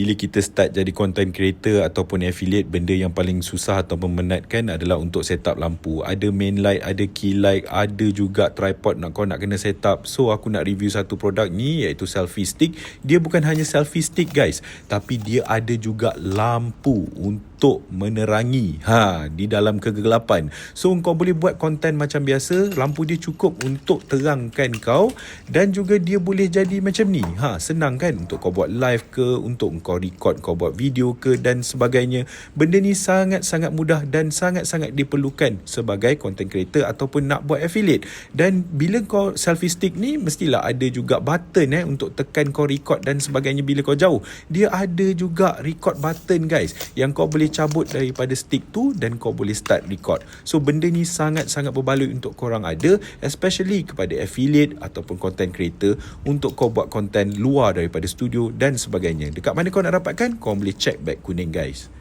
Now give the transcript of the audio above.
bila kita start jadi content creator ataupun affiliate, benda yang paling susah ataupun menatkan adalah untuk set up lampu. Ada main light, ada key light, ada juga tripod kau nak kena set up. So aku nak review satu produk ni, iaitu selfie stick. Dia bukan hanya selfie stick guys, tapi dia ada juga lampu untuk menerangi di dalam kegelapan. So kau boleh buat konten macam biasa, lampu dia cukup untuk terangkan kau, dan juga dia boleh jadi macam ni. Senang kan untuk kau buat live ke, untuk kau record, kau buat video ke dan sebagainya. Benda ni sangat-sangat mudah dan sangat-sangat diperlukan sebagai content creator ataupun nak buat affiliate. Dan bila kau selfie stick ni, mestilah ada juga button untuk tekan kau record dan sebagainya bila kau jauh. Dia ada juga record button guys, yang kau boleh cabut daripada stick tu dan kau boleh start record. So benda ni sangat-sangat berbaloi untuk korang ada, especially kepada affiliate ataupun content creator, untuk kau buat konten luar daripada studio dan sebagainya. Dekat mana kau nak dapatkan? Kau boleh check back kuning guys.